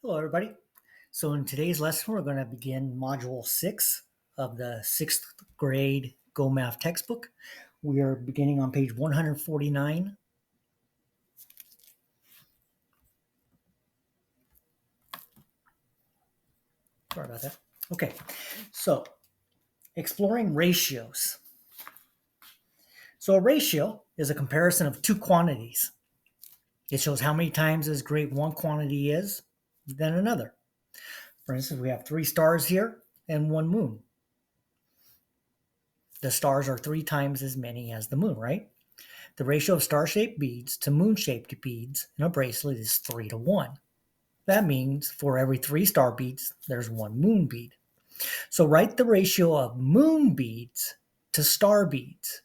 Hello, everybody. So, in today's lesson, we're going to begin Module 6 of the 6th grade Go Math textbook. We are beginning on page 149. Sorry about that. Okay, so exploring ratios. So, a ratio is a comparison of two quantities. It shows how many times as great one quantity is than another. For instance, we have 3 stars here and 1 moon. The stars are 3 times as many as the moon, right? The ratio of star-shaped beads to moon-shaped beads in a bracelet is 3 to 1. That means for every 3 star beads, there's 1 moon bead. So write the ratio of moon beads to star beads.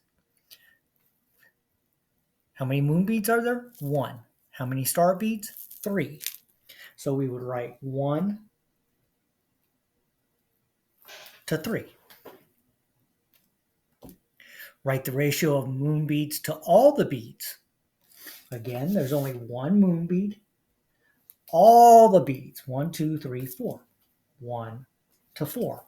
How many moon beads are there? 1. How many star beads? 3. So we would write 1 to 3. Write the ratio of moon beads to all the beads. Again, there's only 1 moon bead. All the beads, 1, 2, 3, 4. 1 to 4.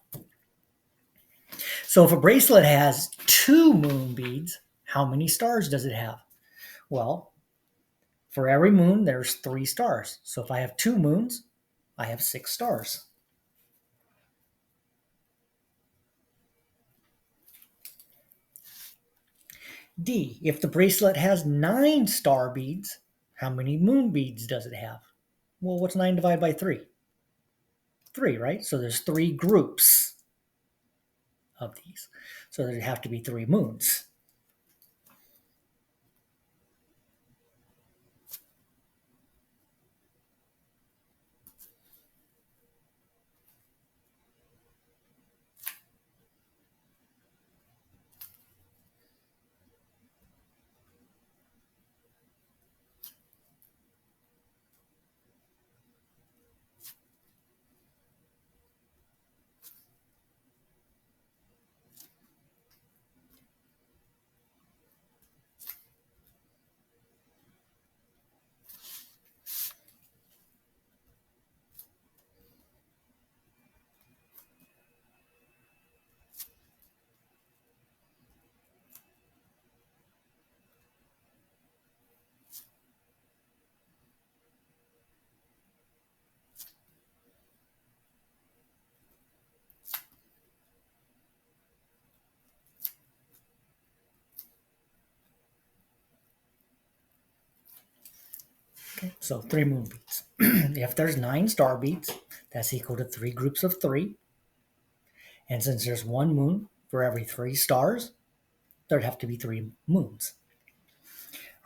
So if a bracelet has 2 moon beads, how many stars does it have? Well, for every moon, there's 3 stars. So if I have 2 moons, I have 6 stars. D, if the bracelet has 9 star beads, how many moon beads does it have? Well, what's 9 divided by 3? 3, right? So there's 3 groups of these. So there'd have to be 3 moons. Okay, so 3 moon beads. If there's 9 star beads, that's equal to 3 groups of 3. And since there's 1 moon for every 3 stars, there'd have to be 3 moons.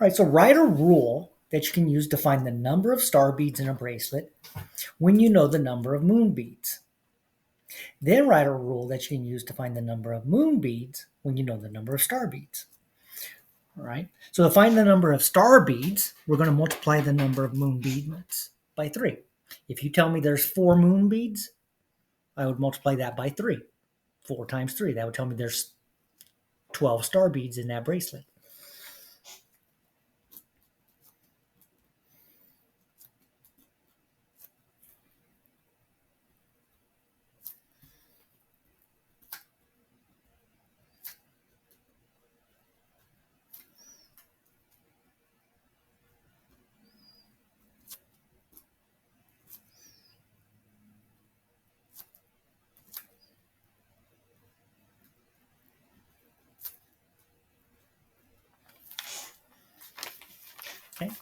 All right, so write a rule that you can use to find the number of star beads in a bracelet when you know the number of moon beads. Then write a rule that you can use to find the number of moon beads when you know the number of star beads. All right, so to find the number of star beads, we're going to multiply the number of moon beads by 3. If you tell me there's 4 moon beads, I would multiply that by 3. 4 times 3, that would tell me there's 12 star beads in that bracelet. Okay,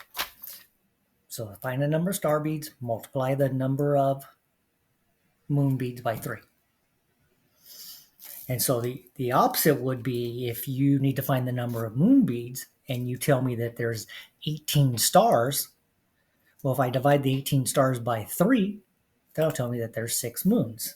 so to find the number of star beads, multiply the number of moon beads by 3. And so the opposite would be if you need to find the number of moon beads and you tell me that there's 18 stars. Well, if I divide the 18 stars by 3, that'll tell me that there's 6 moons.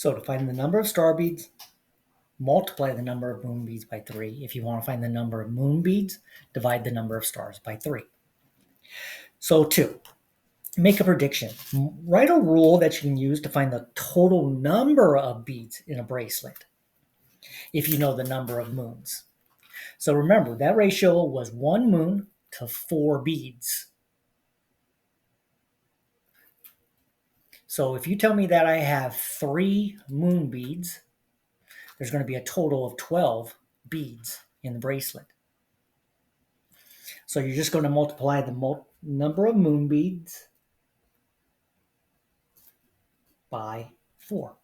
So to find the number of star beads, multiply the number of moon beads by 3. If you want to find the number of moon beads, divide the number of stars by 3. So 2, make a prediction. Write a rule that you can use to find the total number of beads in a bracelet if you know the number of moons. So remember, that ratio was 1 moon to 4 beads. So if you tell me that I have 3 moon beads, there's going to be a total of 12 beads in the bracelet. So you're just going to multiply the number of moon beads by 4.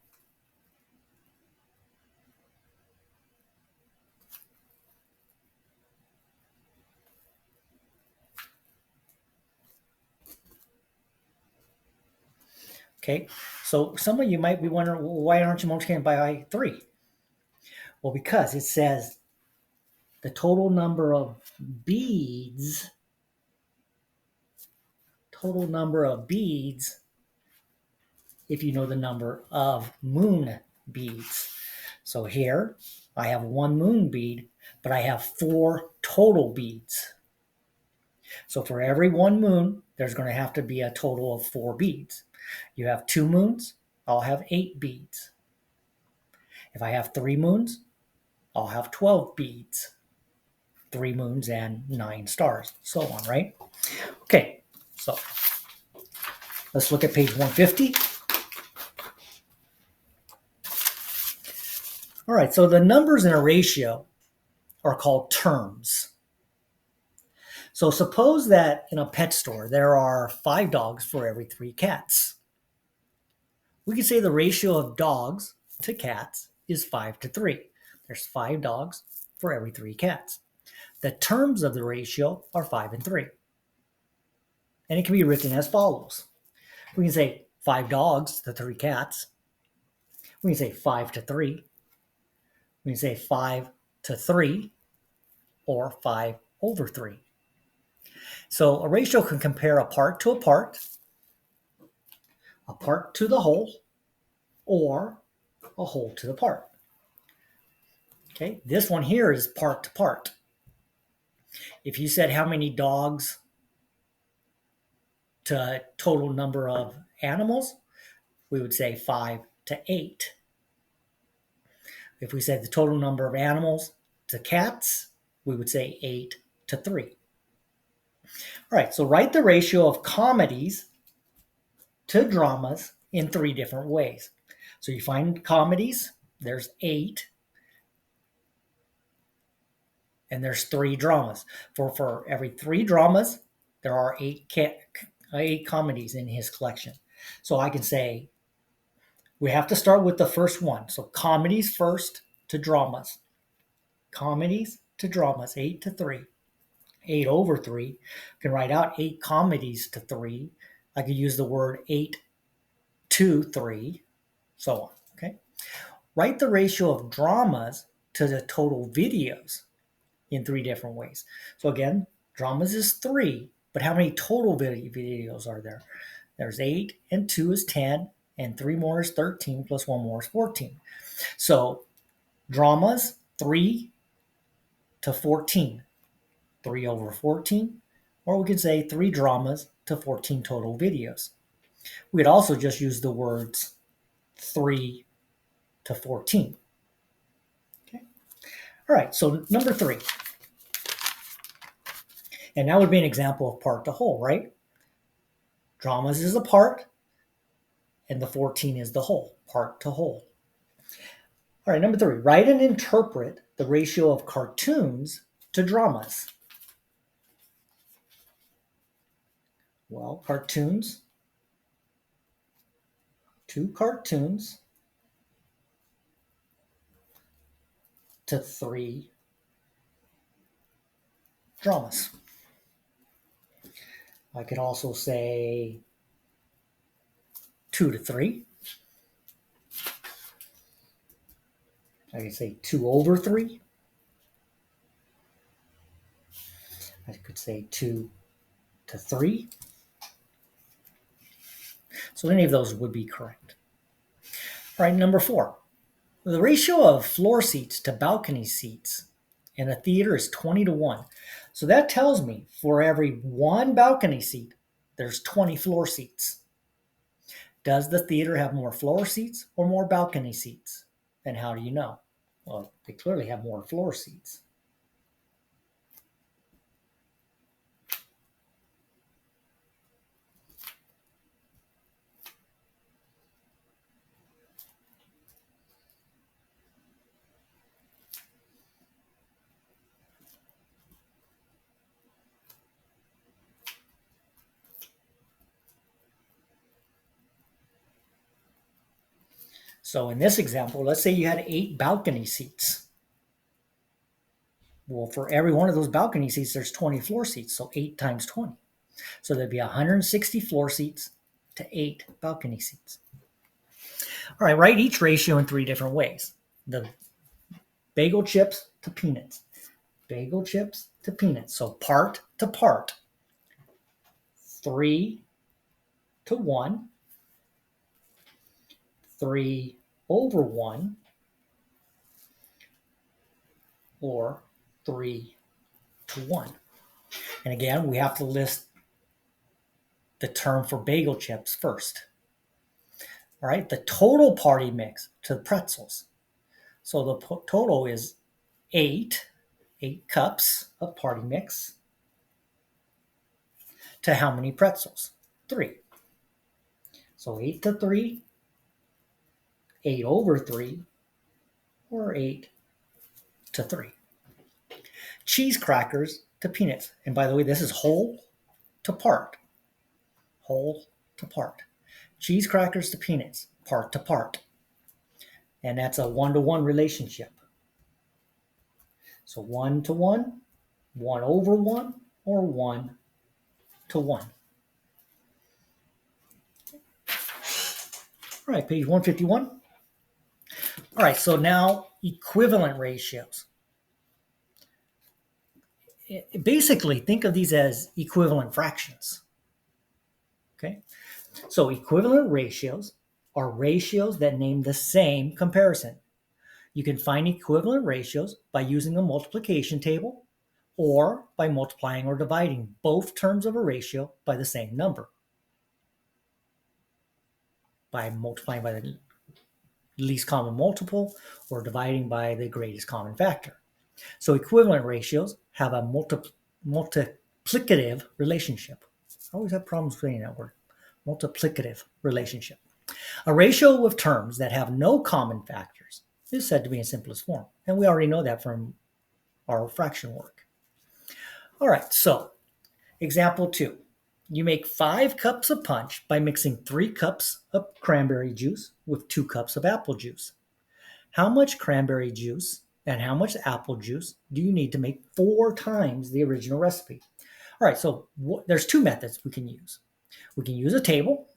Okay, so some of you might be wondering, well, why aren't you multiplying by 3? Well, because it says the total number of beads, if you know the number of moon beads. So here I have 1 moon bead, but I have 4 total beads. So for every 1 moon, there's going to have to be a total of 4 beads. You have 2 moons, I'll have 8 beads. If I have 3 moons, I'll have 12 beads. 3 moons and 9 stars, so on, right? Okay, so let's look at page 150. All right, so the numbers in a ratio are called terms. So suppose that in a pet store there are 5 dogs for every 3 cats. We can say the ratio of dogs to cats is 5 to 3. There's 5 dogs for every 3 cats. The terms of the ratio are 5 and 3. And it can be written as follows. We can say 5 dogs to 3 cats. We can say 5 to 3. We can say 5 to 3 or 5 over 3. So a ratio can compare a part to a part to the whole, or a whole to the part. Okay, this one here is part to part. If you said how many dogs to total number of animals, we would say 5 to 8. If we said the total number of animals to cats, we would say 8 to 3. All right, so write the ratio of comedies to dramas in 3 different ways. So you find comedies, there's 8, and there's 3 dramas. For every 3 dramas, there are 8 comedies in his collection. So I can say we have to start with the first one. So comedies first to dramas. Comedies to dramas, 8 to 3. 8 over 3. I can write out 8 comedies to 3. I could use the word 8 to 3, so on. Okay. Write the ratio of dramas to the total videos in 3 different ways. So again, dramas is 3, but how many total videos are there? There's 8, and 2 is 10, and 3 more is 13, plus 1 more is 14. So dramas, 3 to 14. 3 over 14, or we could say 3 dramas to 14 total videos. We could also just use the words 3 to 14. Okay. All right, so number 3. And that would be an example of part to whole, right? Dramas is a part, and the 14 is the whole, part to whole. All right, number 3. Write and interpret the ratio of cartoons to dramas. Well, cartoons, 2 cartoons to 3 dramas. I could also say 2 to 3. I could say 2 over 3. I could say 2 to 3. So any of those would be correct. All right, number 4. The ratio of floor seats to balcony seats in a theater is 20 to 1. So that tells me for every one balcony seat, there's 20 floor seats. Does the theater have more floor seats or more balcony seats? And how do you know? Well, they clearly have more floor seats. So in this example, let's say you had 8 balcony seats. Well, for every one of those balcony seats, there's 20 floor seats, so 8 times 20. So there'd be 160 floor seats to 8 balcony seats. All right, write each ratio in 3 different ways. The bagel chips to peanuts. Bagel chips to peanuts. So part to part. 3 to 1. 3 over 1. Or 3 to 1. And again, we have to list the term for bagel chips first. All right, the total party mix to the pretzels. So the total is 8 cups of party mix to how many pretzels? 3. So 8 to 3, 8 over 3, or 8 to 3. Cheese crackers to peanuts. And by the way, this is whole to part. Whole to part. Cheese crackers to peanuts, part to part. And that's a 1-to-1 relationship. So 1 to 1, 1 over 1, or 1 to 1. All right, page 151. All right, so now equivalent ratios. Basically, think of these as equivalent fractions. Okay, so equivalent ratios are ratios that name the same comparison. You can find equivalent ratios by using a multiplication table or by multiplying or dividing both terms of a ratio by the same number. By multiplying by the least common multiple or dividing by the greatest common factor. So equivalent ratios have a multiplicative relationship. I always have problems saying that word. Multiplicative relationship. A ratio of terms that have no common factors is said to be in simplest form. And we already know that from our fraction work. All right, so example 2. You make 5 cups of punch by mixing 3 cups of cranberry juice with 2 cups of apple juice. How much cranberry juice and how much apple juice do you need to make 4 times the original recipe? All right, so there's 2 methods we can use. We can use a table.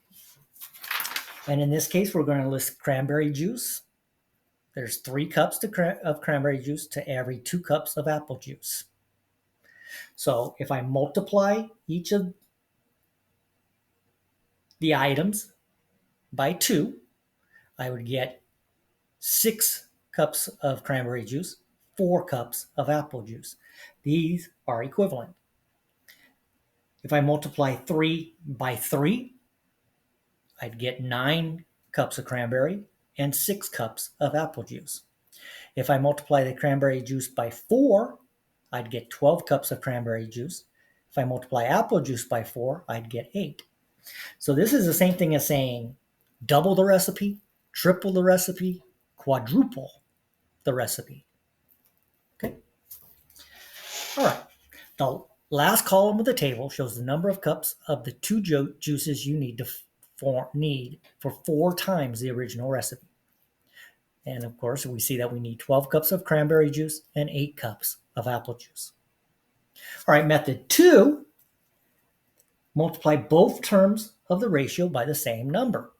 And in this case, we're going to list cranberry juice. There's 3 cups of cranberry juice to every 2 cups of apple juice. So if I multiply each of the items by 2, I would get 6 cups of cranberry juice, 4 cups of apple juice. These are equivalent. If I multiply 3 by 3, I'd get 9 cups of cranberry and 6 cups of apple juice. If I multiply the cranberry juice by 4, I'd get 12 cups of cranberry juice. If I multiply apple juice by 4, I'd get 8. So this is the same thing as saying double the recipe, triple the recipe, quadruple the recipe. Okay. All right. The last column of the table shows the number of cups of the 2 juices you need for 4 times the original recipe. And of course, we see that we need 12 cups of cranberry juice and 8 cups of apple juice. All right, method 2, multiply both terms of the ratio by the same number.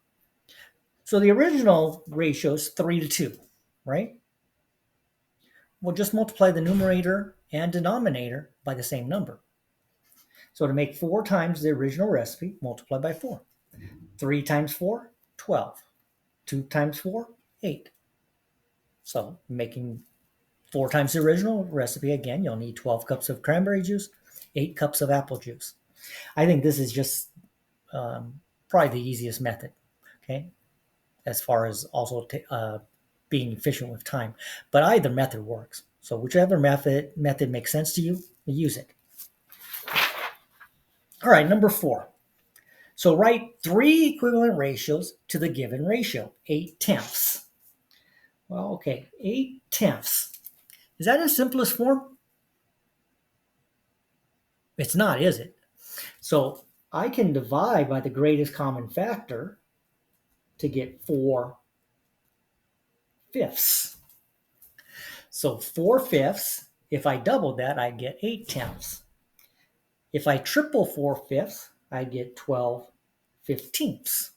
So the original ratio is 3 to 2, right? We'll just multiply the numerator and denominator by the same number. So to make 4 times the original recipe, multiply by 4. 3 times 4, 12. 2 times 4, 8. So making 4 times the original recipe, again, you'll need 12 cups of cranberry juice, 8 cups of apple juice. I think this is just probably the easiest method, okay, as far as also being efficient with time. But either method works. So whichever method makes sense to you, use it. All right, number 4. So write 3 equivalent ratios to the given ratio, 8/10. Well, okay, 8/10. Is that in simplest form? It's not, is it? So I can divide by the greatest common factor to get 4/5. So 4/5, if I double that, I get 8/10. If I triple 4/5, I get 12/15.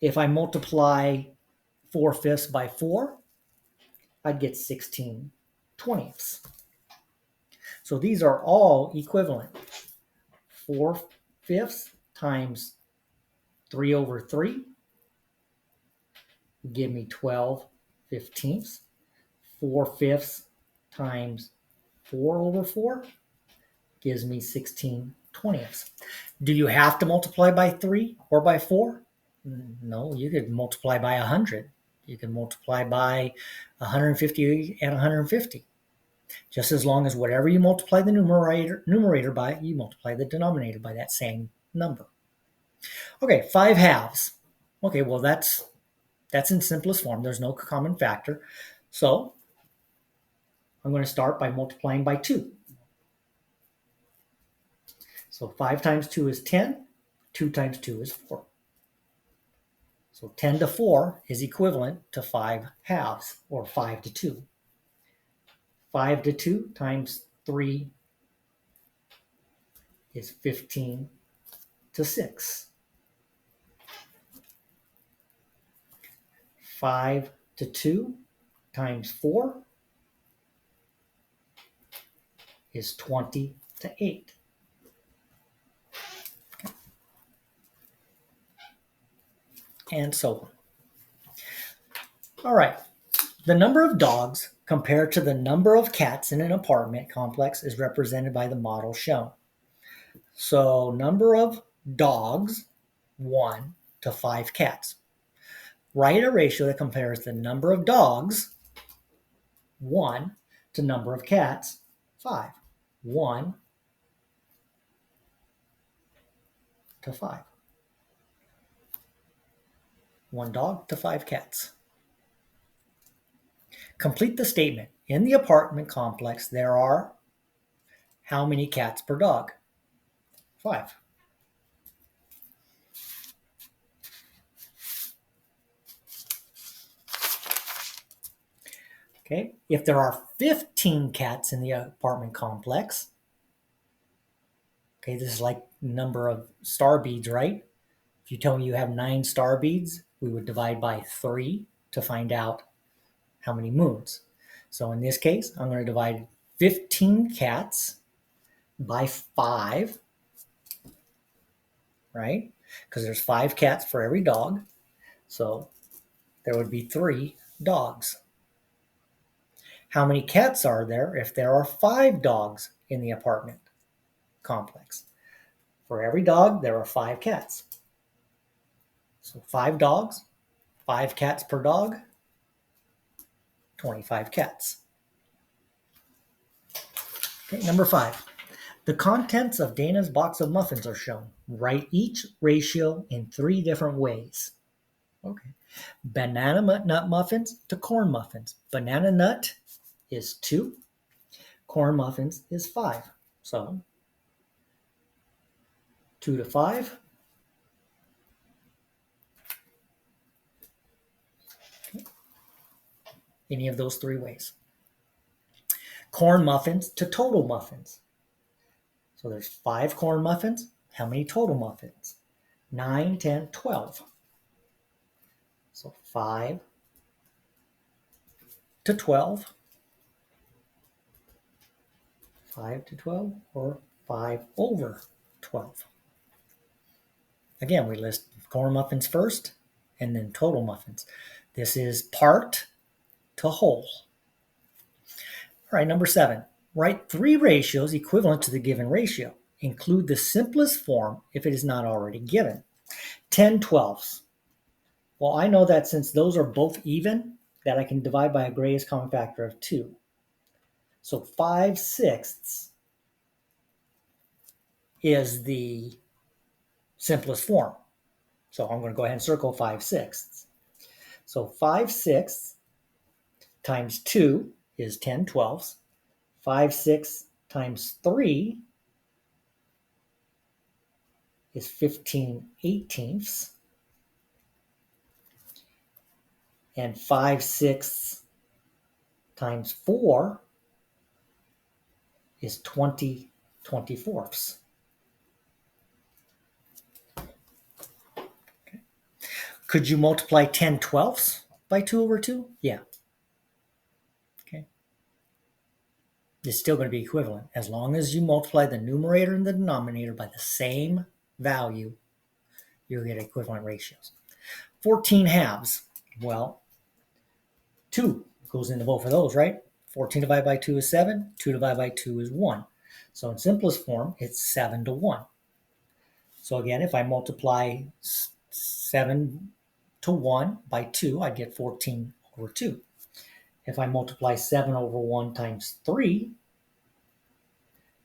If I multiply 4/5 by 4, I'd get 16/20. So these are all equivalent. 4/5 times 3/3 give me 12/15. 4/5 times 4/4 gives me 16/20. Do you have to multiply by 3 or by 4? No, you could multiply by 100. You can multiply by 150 and 150. Just as long as whatever you multiply the numerator by, you multiply the denominator by that same number. Okay, 5/2. Okay, well that's in simplest form. There's no common factor. So I'm going to start by multiplying by 2. So 5 times 2 is 10. 2 times 2 is 4. So 10/4 is equivalent to 5/2, or 5/2. 5/2 times 3 is 15/6. 5/2 times 4 is 20/8. And so on. All right. The number of dogs compared to the number of cats in an apartment complex is represented by the model shown. So number of dogs, 1 to 5 cats. Write a ratio that compares the number of dogs, 1, to number of cats, 5. 1 to 5. 1 dog to 5 cats. Complete the statement. In the apartment complex, there are how many cats per dog? 5. Okay, if there are 15 cats in the apartment complex, okay, this is like number of star beads, right? If you tell me you have 9 star beads, we would divide by 3 to find out how many moons. So in this case, I'm going to divide 15 cats by 5, right? Because there's 5 cats for every dog. So there would be 3 dogs. How many cats are there if there are 5 dogs in the apartment complex? For every dog, there are 5 cats. So 5 dogs, 5 cats per dog, 25 cats. Okay, number 5. The contents of Dana's box of muffins are shown. Write each ratio in 3 different ways. Okay. Banana nut muffins to corn muffins. Banana nut is 2. Corn muffins is 5. So 2 to 5. Okay. Any of those 3 ways. Corn muffins to total muffins. So there's 5 corn muffins. How many total muffins? 9, 10, 12. So 5 to 12. 5 to 12, or 5/12. Again, we list corn muffins first, and then total muffins. This is part to whole. All right, number 7. Write 3 ratios equivalent to the given ratio. Include the simplest form if it is not already given. 10/12. Well, I know that since those are both even, that I can divide by a greatest common factor of 2. So 5/6 is the simplest form. So I'm going to go ahead and circle 5/6. So 5/6 times 2 is 10/12. 5/6 times 3 is 15/18. And 5/6 times 4 is 20/24. Okay. Could you multiply 10/12 by 2 over 2? Yeah. Okay. It's still going to be equivalent. As long as you multiply the numerator and the denominator by the same value, you'll get equivalent ratios. 14/2. Well, 2 goes into both of those, right? 14 divided by 2 is 7. 2 divided by 2 is 1. So in simplest form, it's 7/1. So again, if I multiply 7/1 by 2, I get 14/2. If I multiply 7/1 times 3,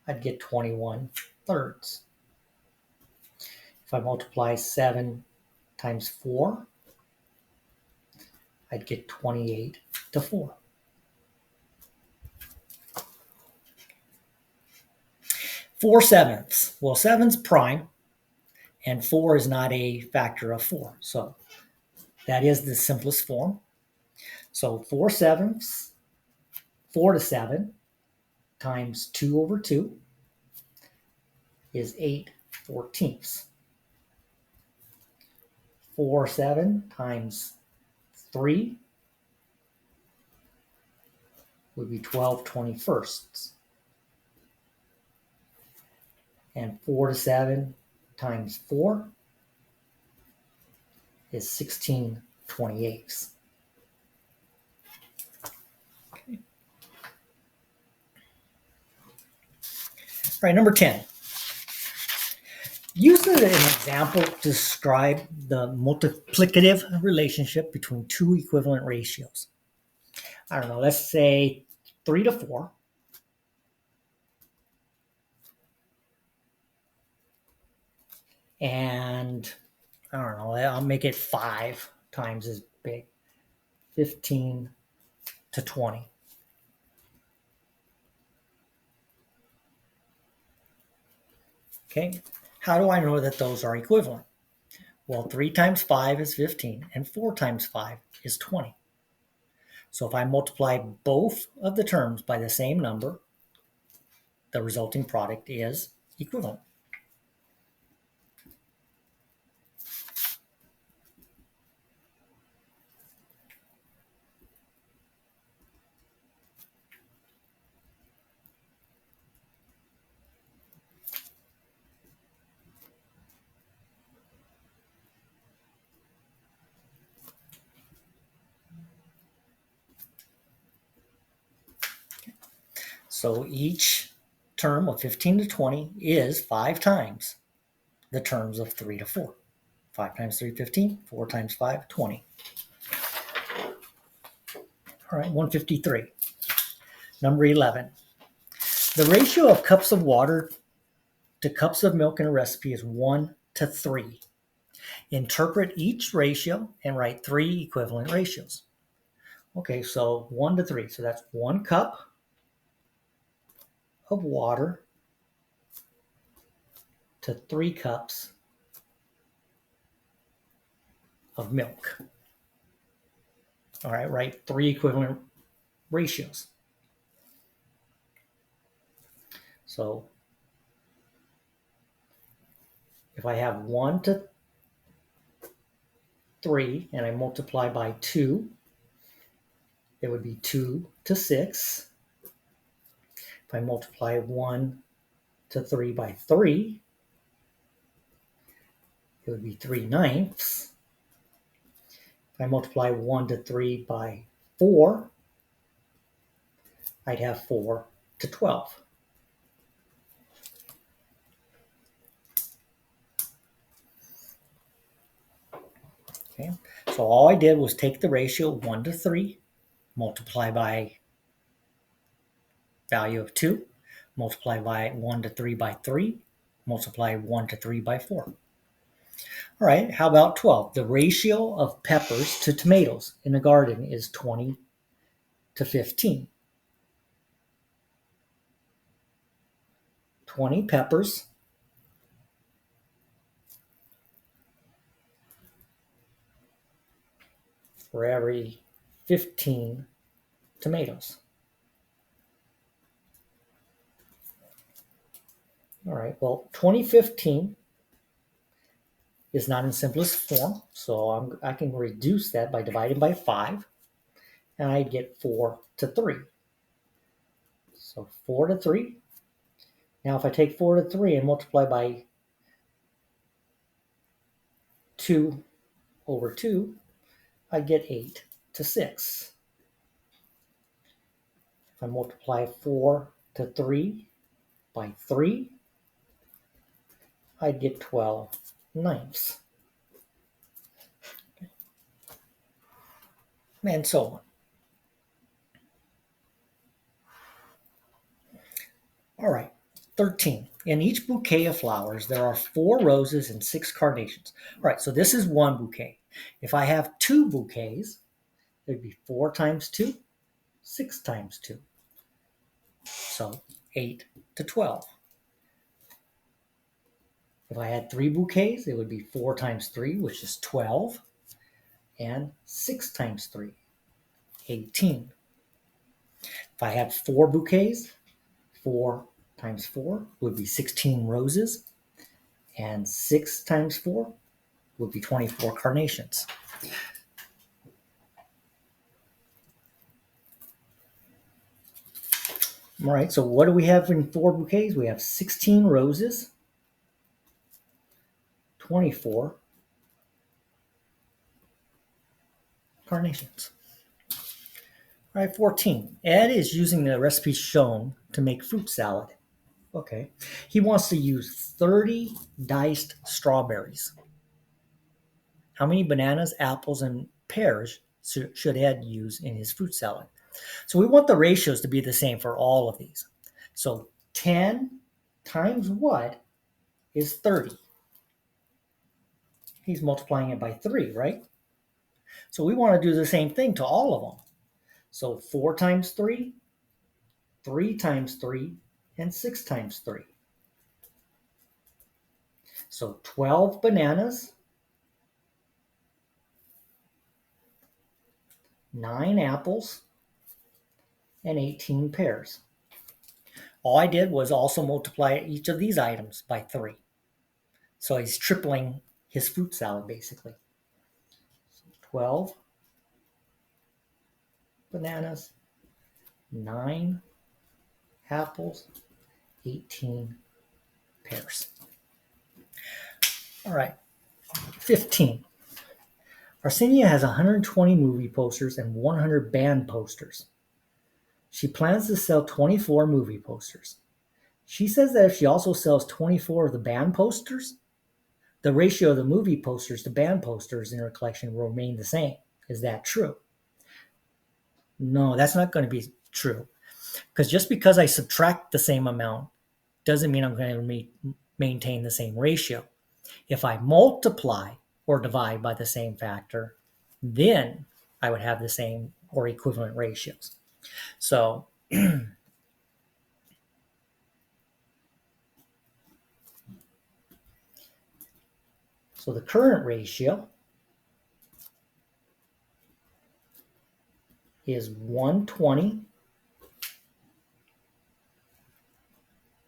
I'd get 21/3. If I multiply 7 times 4, I'd get 28/4. 4/7. Well, 7's prime, and 4 is not a factor of 4. So that is the simplest form. So 4/7, 4 to 7 times 2 over 2 is 8/14. 4/7 times 3 would be 12/21. And 4 to 7 times 4 is 16/28. Okay. All right, number 10. Use an example to describe the multiplicative relationship between 2 equivalent ratios. I don't know, let's say 3/4 and I don't know, I'll make it 5 times as big, 15/20. Okay, how do I know that those are equivalent? Well, 3 times 5 is 15, and 4 times 5 is 20. So if I multiply both of the terms by the same number, the resulting product is equivalent. So each term of 15/20 is 5 times the terms of 3/4. 5 times 3, 15. 4 times 5, 20. All right, 153. Number 11. The ratio of cups of water to cups of milk in a recipe is 1:3. Interpret each ratio and write 3 equivalent ratios. Okay, so 1:3. So that's 1 cup of water to 3 cups of milk. All right, write 3 equivalent ratios. So if I have 1:3 and I multiply by 2, it would be 2:6. If I multiply 1:3 by 3, it would be 3/9. I multiply 1 to 3 by 4, I'd have 4 to 12. Okay, so all I did was take the ratio 1 to 3, multiply by value of 2, multiply by 1 to 3 by 3, multiply 1 to 3 by 4. All right, how about 12? The ratio of peppers to tomatoes in the garden is 20 to 15. 20 peppers for every 15 tomatoes. All right, well, 2015 is not in simplest form, so I can reduce that by dividing by 5, and I'd get 4 to 3. So 4 to 3. Now if I take 4 to 3 and multiply by 2 over 2, I get 8 to 6. If I multiply 4 to 3 by 3, I'd get 12 ninths. And so on. All right, 13. In each bouquet of flowers, there are 4 roses and 6 carnations. All right, so this is one bouquet. If I have 2 bouquets, there'd be 4 times 2, 6 times 2. So 8 to 12. If I had 3 bouquets, it would be 4 times 3, which is 12, and 6 times 3, 18. If I had 4 bouquets, 4 times 4 would be 16 roses, and 6 times 4 would be 24 carnations. All right, so what do we have in 4 bouquets? We have 16 roses, 24 carnations. All right, 14. Ed is using the recipe shown to make fruit salad. Okay. He wants to use 30 diced strawberries. How many bananas, apples, and pears should Ed use in his fruit salad? So we want the ratios to be the same for all of these. So 10 times what is 30? He's multiplying it by 3, right? So we want to do the same thing to all of them. So 4 times 3, 3 times 3, and 6 times 3. So 12 bananas, 9 apples, and 18 pears. All I did was also multiply each of these items by 3. So he's tripling his fruit salad, basically. 12 bananas, 9 apples, 18 pears. All right, 15. Arsenia has 120 movie posters and 100 band posters. She plans to sell 24 movie posters. She says that if she also sells 24 of the band posters, the ratio of the movie posters to band posters in her collection will remain the same. Is that true? No, that's not going to be true. Because just because I subtract the same amount doesn't mean I'm going to maintain the same ratio. If I multiply or divide by the same factor, then I would have the same or equivalent ratios. So the current ratio is 120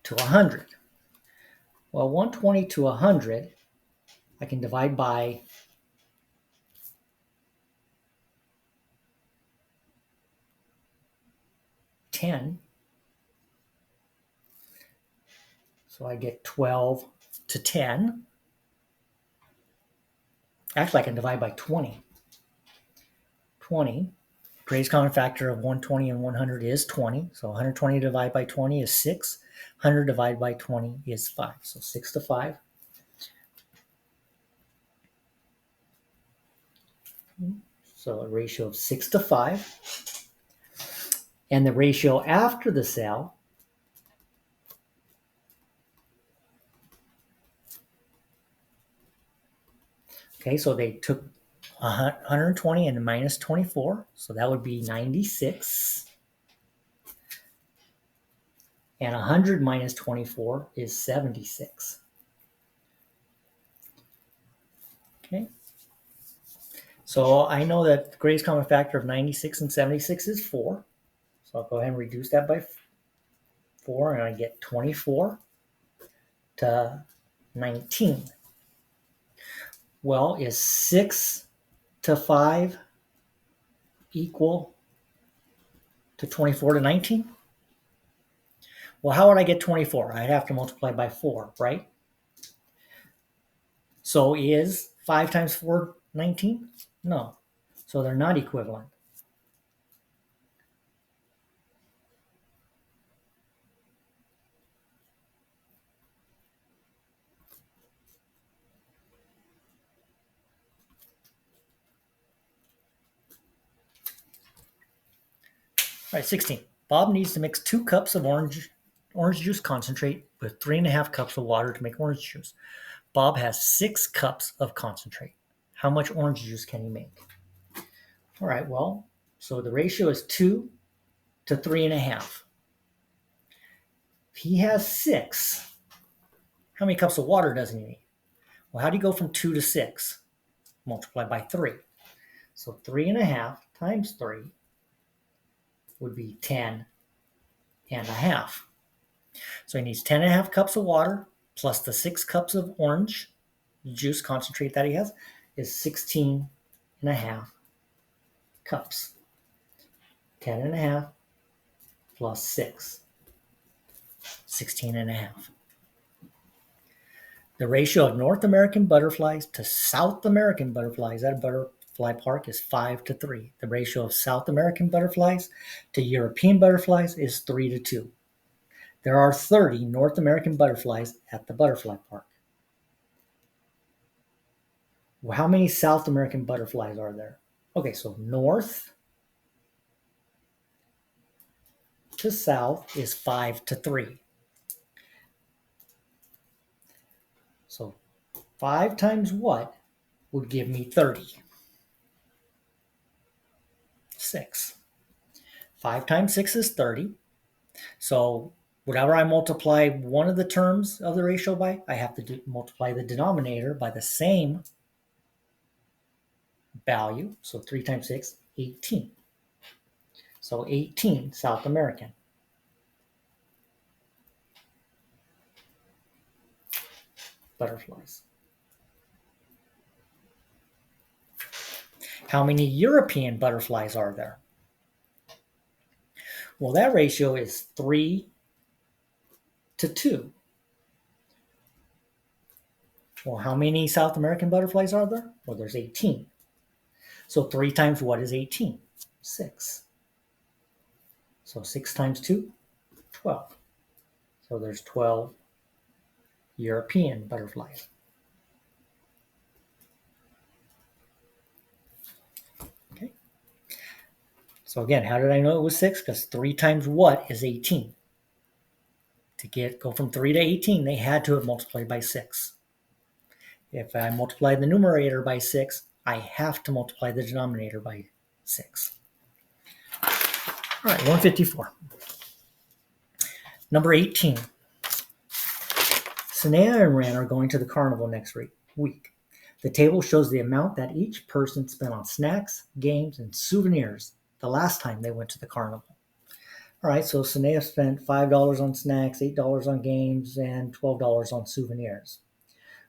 to 100. Well, 120 to 100, I can divide by 10. So I get 12 to 10. Actually, I can divide by 20. 20. Greatest common factor of 120 and 100 is 20. So 120 divided by 20 is 6. 100 divided by 20 is 5. So 6 to 5. So a ratio of 6 to 5. And the ratio after the sale okay, so they took 120 and minus 24. So that would be 96. And 100 minus 24 is 76. Okay. So I know that the greatest common factor of 96 and 76 is 4. So I'll go ahead and reduce that by 4, and I get 24 to 19. Well, is 6 to 5 equal to 24 to 19? Well, how would I get 24? I'd have to multiply by 4, right? So is 5 times 4 19? No. So they're not equivalent. All right, 16. Bob needs to mix 2 cups of orange juice concentrate with 3.5 cups of water to make orange juice. Bob has 6 cups of concentrate. How much orange juice can he make? All right, well, so the ratio is 2 to 3.5. If he has 6, how many cups of water does he need? Well, how do you go from 2 to 6? Multiply by 3. So 3.5 times 3 would be 10 and a half. So he needs 10.5 cups of water plus the 6 cups of orange juice concentrate that he has is 16.5 cups. 10.5 plus 6. 16.5. The ratio of North American butterflies to South American butterflies at a butterfly park is 5 to 3. The ratio of South American butterflies to European butterflies is 3 to 2. There are 30 North American butterflies at the butterfly park. Well, how many South American butterflies are there? Okay, so north to south is 5 to 3. So 5 times what would give me 30? 6. 5 times 6 is 30. So whatever I multiply one of the terms of the ratio by, I have to multiply the denominator by the same value. So 3 times 6, 18. So 18 South American. Butterflies. How many European butterflies are there? Well, that ratio is 3 to 2. Well, how many South American butterflies are there? Well, there's 18. So 3 times what is 18? 6. So 6 times 2, 12. So there's 12 European butterflies. Okay. So again, how did I know it was 6? Because 3 times what is 18? To go from 3 to 18, they had to have multiplied by 6. If I multiply the numerator by 6, I have to multiply the denominator by 6. All right, 154. Number 18. Sanea and Ren are going to the carnival next week. The table shows the amount that each person spent on snacks, games, and souvenirs the last time they went to the carnival. All right, so Sanea spent $5 on snacks, $8 on games, and $12 on souvenirs.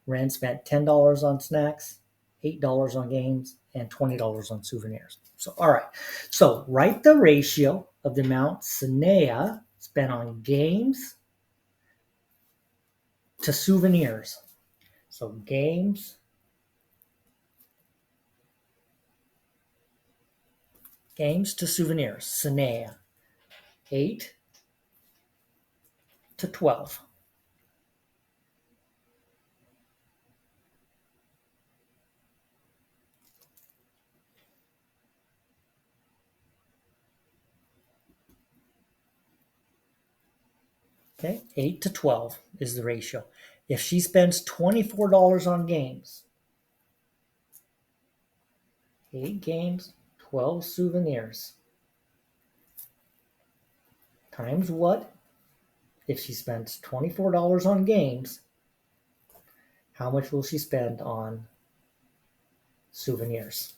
Ren spent $10 on snacks, $8 on games, and $20 on souvenirs. So, all right. So, write the ratio of the amount Sanea spent on games to souvenirs. So, games games to souvenirs. Sanea, 8 to 12. Okay, 8 to 12 is the ratio. If she spends $24 on games, 8 games, 12 souvenirs, times what? If she spends $24 on games, how much will she spend on souvenirs?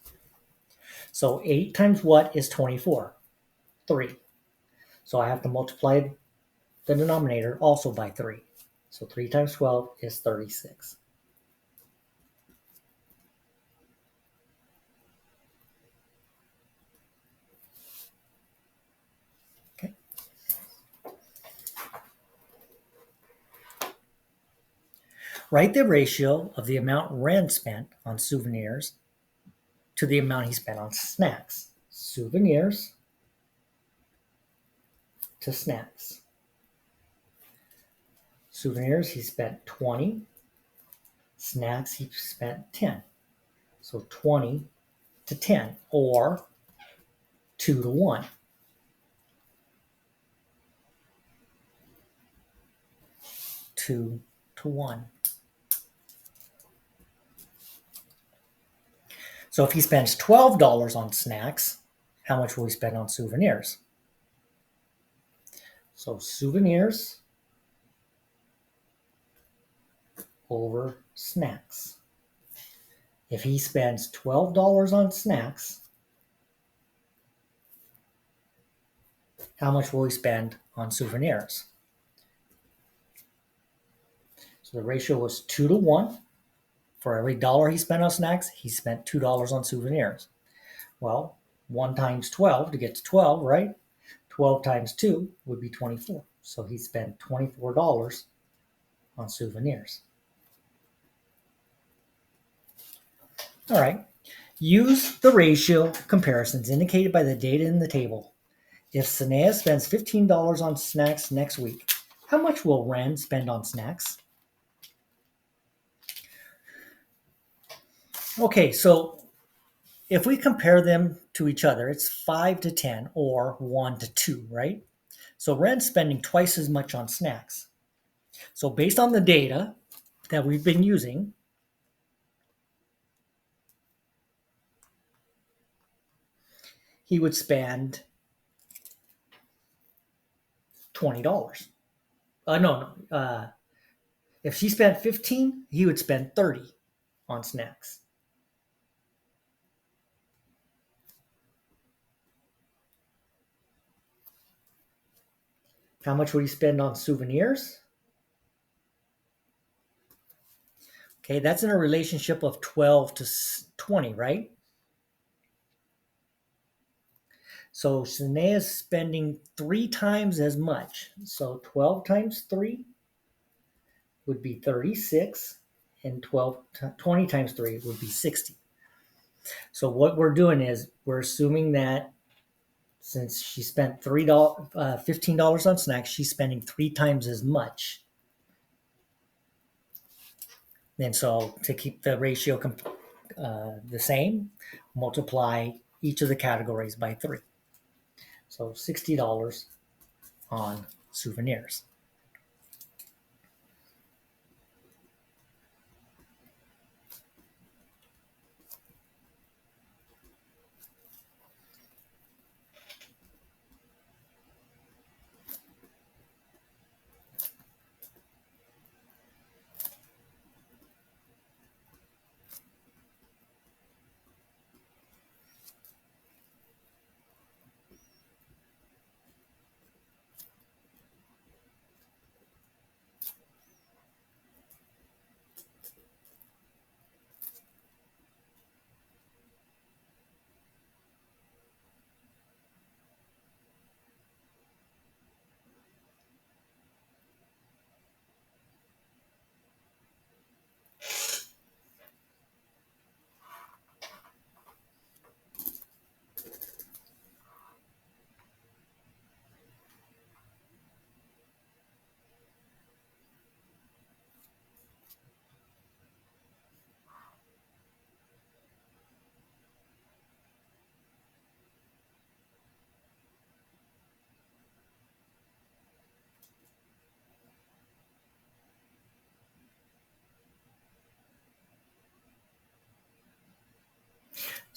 So 8 times what is 24? 3. So I have to multiply the denominator also by 3. So 3 times 12 is 36. Okay. Write the ratio of the amount Ren spent on souvenirs to the amount he spent on snacks. Souvenirs to snacks. Souvenirs, he spent 20. Snacks, he spent 10. So 20 to 10, or 2 to 1. 2 to 1. So if he spends $12 on snacks, how much will he spend on souvenirs? So souvenirs over snacks. If he spends $12 on snacks, how much will he spend on souvenirs? So the ratio was 2 to 1. For every dollar he spent on snacks, he spent $2 on souvenirs. Well, 1 times 12 to get to 12, right? 12 times 2 would be 24. So he spent $24 on souvenirs. All right. Use the ratio comparisons indicated by the data in the table. If Sanea spends $15 on snacks next week, how much will Ren spend on snacks? Okay, so if we compare them to each other, it's 5 to 10 or 1 to 2, right? So Ren's spending twice as much on snacks. So based on the data that we've been using, he would spend $20. No. If she spent 15, he would spend 30 on snacks. How much would he spend on souvenirs? Okay, that's in a relationship of 12 to 20, right? So Shanae is spending 3 times as much. So 12 times 3 would be 36, and 20 times 3 would be 60. So what we're doing is we're assuming that since she spent $15 on snacks, she's spending 3 times as much. And so to keep the ratio the same, multiply each of the categories by 3. So $60 on souvenirs.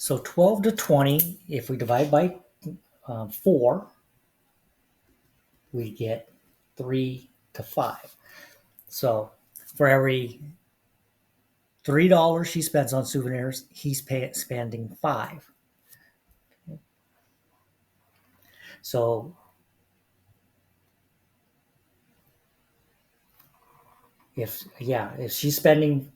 So 12 to 20, if we divide by 4, we get 3 to 5. So for every $3 she spends on souvenirs, he's spending 5. So if she's spending,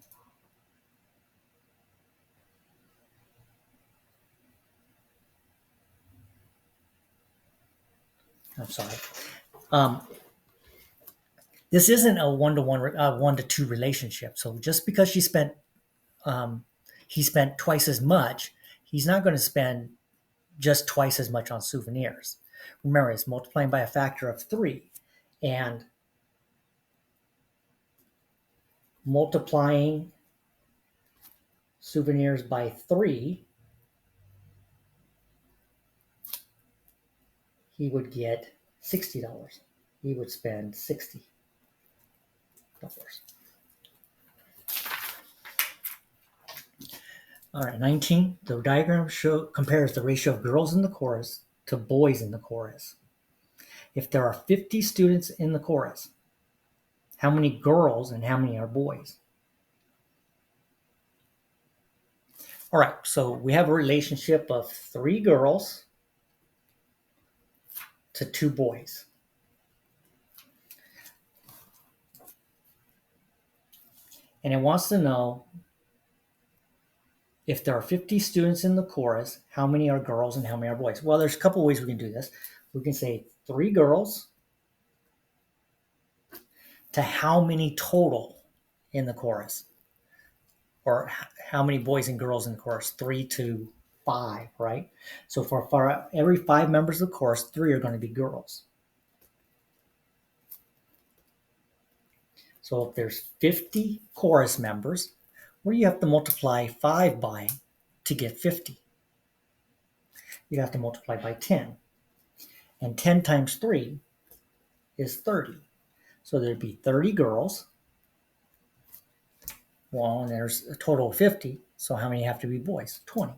I'm sorry, um, this isn't a 1-to-1, 1-to-2 relationship. So just because um, he spent twice as much, he's not going to spend just twice as much on souvenirs. Remember, it's multiplying by a factor of 3, and multiplying souvenirs by 3, he would get $60. He would spend $60. All right, 19. The diagram compares the ratio of girls in the chorus to boys in the chorus. If there are 50 students in the chorus, how many girls and how many are boys? All right, so we have a relationship of 3 girls to 2 boys. And it wants to know, if there are 50 students in the chorus, how many are girls and how many are boys? Well, there's a couple ways we can do this. We can say 3 girls to how many total in the chorus, or how many boys and girls in the chorus? 3 to 5, right? So for every 5 members of the chorus, 3 are going to be girls. So if there's 50 chorus members, what do you have to multiply 5 by to get 50? You have to multiply by 10. And 10 times 3 is 30. So there'd be 30 girls. Well, and there's a total of 50. So how many have to be boys? 20.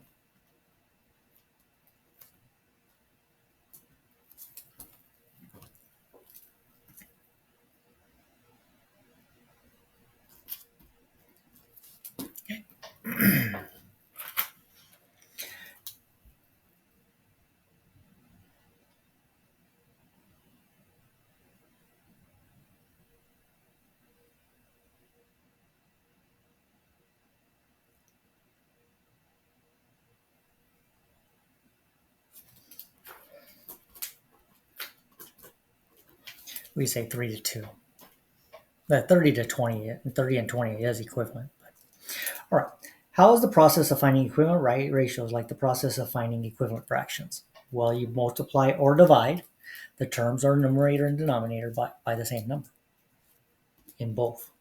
We say 3 to 2. But 30 to 20, 30 and 20 is equivalent. All right. How is the process of finding equivalent ratios like the process of finding equivalent fractions? Well, you multiply or divide the terms or numerator and denominator by the same number in both.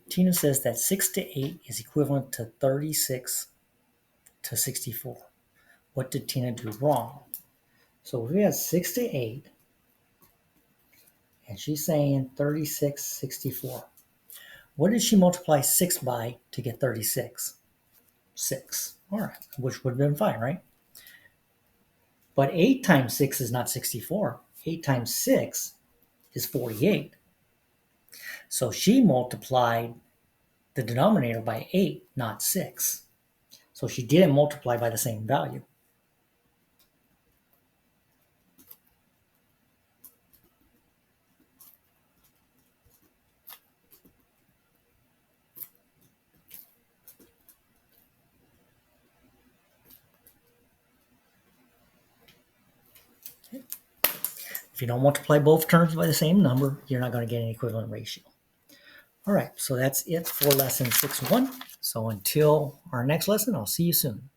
Tina says that 6 to 8 is equivalent to 36 to 64. What did Tina do wrong? So we have 6 to 8, and she's saying 36, 64. What did she multiply 6 by to get 36? 6. All right, which would have been fine, right? But 8 times 6 is not 64. 8 times 6 is 48. So she multiplied the denominator by 8, not 6. So she didn't multiply by the same value. If you don't multiply both terms by the same number, you're not going to get an equivalent ratio. All right, so that's it for lesson 6.1. So until our next lesson, I'll see you soon.